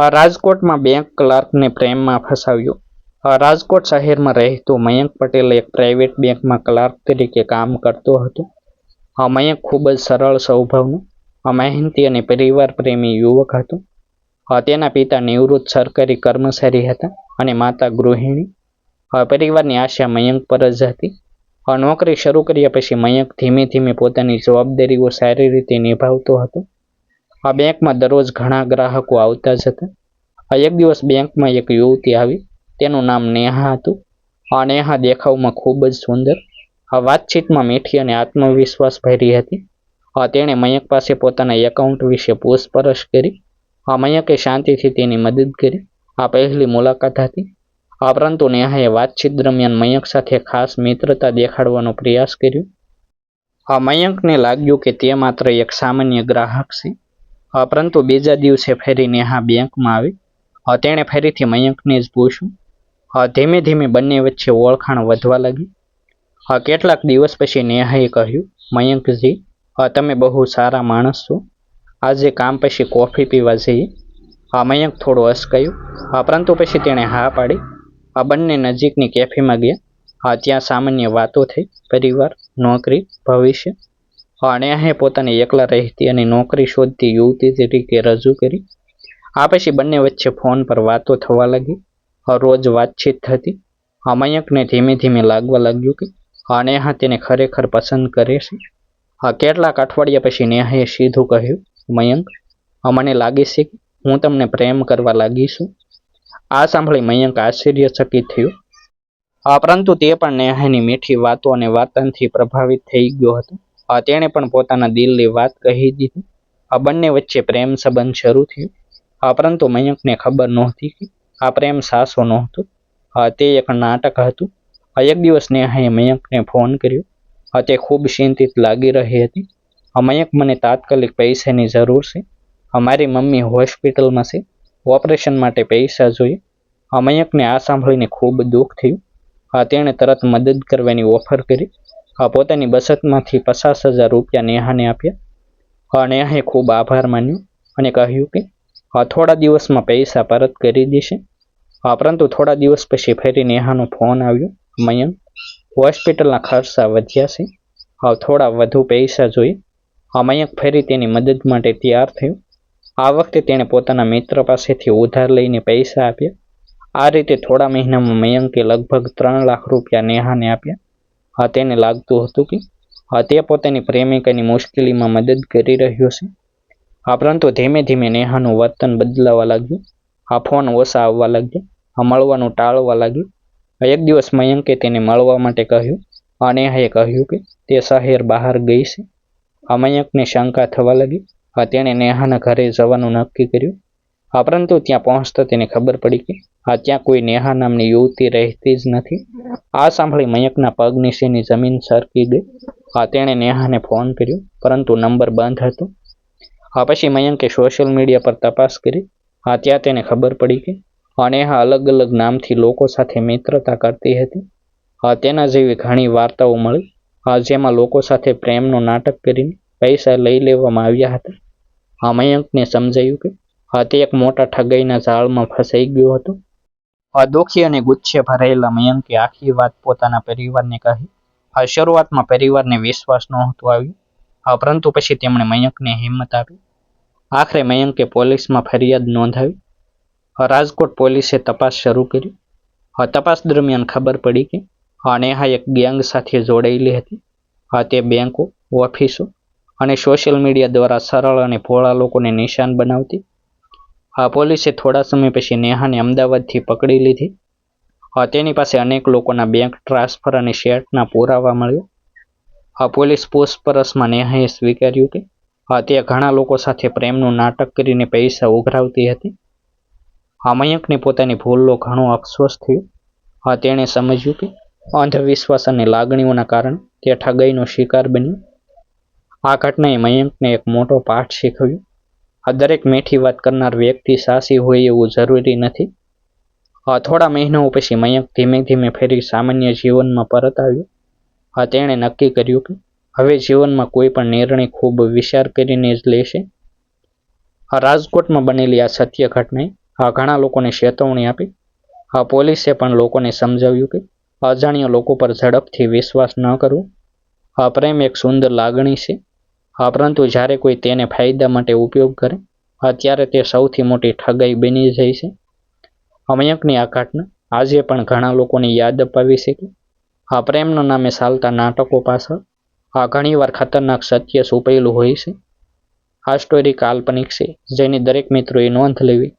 રાજકોટમાં બેંક ક્લાર્કને પ્રેમમાં ફસાવ્યો. રાજકોટ શહેરમાં રહેતો મયંક પટેલ એક પ્રાઇવેટ બેંકમાં ક્લાર્ક તરીકે કામ કરતો હતો. મયંક ખૂબ જ સરળ સ્વભાવનો, મહેનતી અને પરિવાર પ્રેમી યુવક હતો. તેના પિતા નિવૃત્ત સરકારી કર્મચારી હતા અને માતા ગૃહિણી. પરિવારની આશા મયંક પર જ હતી. નોકરી શરૂ કર્યા પછી મયંક ધીમે ધીમે પોતાની જવાબદારીઓ સારી રીતે નિભાવતો હતો. બેંકમાં દરરોજ ઘણા ગ્રાહકો આવતા જ હતા. એક દિવસ બેંકમાં એક યુવતી આવી. તેનું નામ નેહા હતું. નેહા દેખાવમાં ખૂબ જ સુંદર, વાતચીતમાં મીઠી અને આત્મવિશ્વાસ ભરી હતી. તેણે મયંક પાસે પોતાના એકાઉન્ટ વિશે પૂછપરછ કરી. મયંકે શાંતિથી તેની મદદ કરી. આ પહેલી મુલાકાત હતી. પરંતુ નેહાએ વાતચીત દરમિયાન મયંક સાથે ખાસ મિત્રતા દેખાડવાનો પ્રયાસ કર્યો. મયંકને લાગ્યું કે તે માત્ર એક સામાન્ય ગ્રાહક છે. પરંતુ બીજા દિવસે ફરી નેહા બેંકમાં આવી. તેણે ફરીથી મયંકને જ પૂછ્યું. ધીમે ધીમે બંને વચ્ચે ઓળખાણ વધવા લાગી. કેટલાક દિવસ પછી નેહાએ કહ્યું, મયંકજી, તમે બહુ સારા માણસ છો. આજે કામ પછી કોફી પીવા જઈએ. મયંક થોડો અચકાયો, પરંતુ પછી તેણે હા પાડી. બંને નજીકની કેફેમાં ગયા. ત્યાં સામાન્ય વાતો થઈ, પરિવાર, નોકરી, ભવિષ્ય. નેહાએ પોતાને એકલા રહેતી અને નોકરી શોધતી યુવતી તરીકે રજૂ કરી. પછી બંને વચ્ચે ફોન પર વાતો થવા લાગી. રોજ વાતચીત થતી. મયંકને ધીમે ધીમે લાગવા લાગ્યું કે નેહા તેને ખરેખર પસંદ કરે છે. કેટલાક અઠવાડિયા પછી નેહાએ સીધું કહ્યું, મયંક, મને લાગે છે કે હું તમને પ્રેમ કરવા લાગી છું. આ સાંભળી મયંક આશ્ચર્યચકિત થયો. પરંતુ તે પણ નેહાની મીઠી વાતો અને વાતનથી પ્રભાવિત થઈ ગયો હતો. તેણે પણ પોતાના દિલની વાત કહી દીધી. બંને વચ્ચે પ્રેમ સંબંધ શરૂ થયો. પરંતુ મયંકને ખબર નહોતી કે આ પ્રેમ સાચો નહોતો. તે એક નાટક હતું. એક દિવસ નેહાએ મયંકને ફોન કર્યો. તે ખૂબ ચિંતિત લાગી રહી હતી. મયંક, મને તાત્કાલિક પૈસાની જરૂર છે. મારી મમ્મી હોસ્પિટલમાં છે. ઓપરેશન માટે પૈસા જોઈએ. મયંકને આ સાંભળીને ખૂબ દુઃખ થયું. તેણે તરત મદદ કરવાની ઓફર કરી. પોતાની બચતમાંથી 50,000 રૂપિયા નેહાને આપ્યા. નેહાએ ખૂબ આભાર માન્યો અને કહ્યું કે થોડા દિવસમાં પૈસા પરત કરી દેશે. પરંતુ થોડા દિવસ પછી ફરી નેહાનો ફોન આવ્યો, મયંક, હોસ્પિટલના ખર્ચા વધ્યા છે. થોડા વધુ પૈસા જોઈએ. મયંક ફરી તેની મદદ માટે તૈયાર થયો. આ વખતે તેણે પોતાના મિત્ર પાસેથી ઉધાર લઈને પૈસા આપ્યા. આ રીતે થોડા મહિનામાં મયંકે લગભગ 3 લાખ રૂપિયા નેહાને આપ્યા. તેને લાગતું હતું કે તે પોતાની પ્રેમિકાની મુશ્કેલીમાં મદદ કરી રહ્યો છે. પરંતુ ધીમે ધીમે નેહાનું વર્તન બદલાવા લાગ્યું. ફોન ઓછા આવવા લાગ્યા. મળવાનું ટાળવા લાગ્યું. એક દિવસ મયંકે તેને મળવા માટે કહ્યું. નેહાએ કહ્યું કે તે શહેર બહાર ગઈ છે. મયંકને શંકા થવા લાગી. તેણે નેહાના ઘરે જવાનું નક્કી કર્યું. પરંતુ ત્યાં પહોંચતા તેને ખબર પડી કે ત્યાં કોઈ નેહા નામની યુવતી રહેતી જ નથી. આ સાંભળી મયંકના પગ નીચેની જમીન સરકી ગઈ. તેણે નેહાને ફોન કર્યો, પરંતુ નંબર બંધ હતો. પછી મયંકે સોશિયલ મીડિયા પર તપાસ કરી. ત્યાં તેને ખબર પડી કે નેહા અલગ અલગ નામથી લોકો સાથે મિત્રતા કરતી હતી. તેના જેવી ઘણી વાર્તાઓ મળી, જેમાં લોકો સાથે પ્રેમનો નાટક કરીને પૈસા લઈ લેવામાં આવ્યા હતા. મયંકને સમજાયું કે તે એક મોટા ઠગાઈના જાળમાં ફસાઈ ગયો હતો. દુઃખી અને ગુસ્સે ભરાયેલા મયંકે આખી વાત પોતાના પરિવારને કહી. શરૂઆતમાં પરિવારને વિશ્વાસ નહોતો આવ્યો, પરંતુ પછી તેમણે મયંકને હિંમત આપી. આખરે મયંકે પોલીસમાં ફરિયાદ નોંધાવી. રાજકોટ પોલીસે તપાસ શરૂ કરી. તપાસ દરમિયાન ખબર પડી કે નેહા એક ગેંગ સાથે જોડાયેલી હતી. તે બેંકો, ઓફિસો અને સોશિયલ મીડિયા દ્વારા સરળ અને ભોળા લોકોને નિશાન બનાવતી. પોલીસે થોડા સમય પછી નેહાને અમદાવાદથી પકડી લીધી. તેની પાસે અનેક લોકોના બેંક ટ્રાન્સફર અને શેરના પુરાવા મળ્યા. પોલીસ પૂછપરછમાં નેહાએ સ્વીકાર્યું કે તે ઘણા લોકો સાથે પ્રેમનું નાટક કરીને પૈસા ઉઘરાવતી હતી. મયંકને પોતાની ભૂલનો ઘણો અફસોસ થયો. તેણે સમજ્યું કે અંધવિશ્વાસ અને લાગણીઓના કારણે તે ઠગાઈનો શિકાર બન્યો. આ ઘટનાએ મયંકને એક મોટો પાઠ શીખવ્યો. દરેક મીઠી વાત કરનાર વ્યક્તિ સાચી હોય એવું જરૂરી નથી. થોડા મહિનાઓ પછી મયંક ધીમે ધીમે ફરી સામાન્ય જીવનમાં પરત આવ્યો. તેણે નક્કી કર્યું કે હવે જીવનમાં કોઈ પણ નિર્ણય ખૂબ વિચાર કરીને જ લેશે. રાજકોટમાં બનેલી આ સત્ય ઘટનાએ ઘણા લોકોને ચેતવણી આપી. પોલીસે પણ લોકોને સમજાવ્યું કે અજાણ્યા લોકો પર ઝડપથી વિશ્વાસ ન કરવો. પ્રેમ એક સુંદર લાગણી છે, પરંતુ જ્યારે કોઈ તેને ફાયદા માટે ઉપયોગ કરે ત્યારે તે સૌથી મોટી ઠગાઈ બની જાય છે. મયંકની આ ઘટના આજે પણ ઘણા લોકોને યાદ અપાવી છે કે પ્રેમના નામે ચાલતા નાટકો પાછળ ઘણીવાર ખતરનાક સત્ય છુપાયેલું હોય છે. આ સ્ટોરી કાલ્પનિક છે, જેની દરેક મિત્રોએ નોંધ લેવી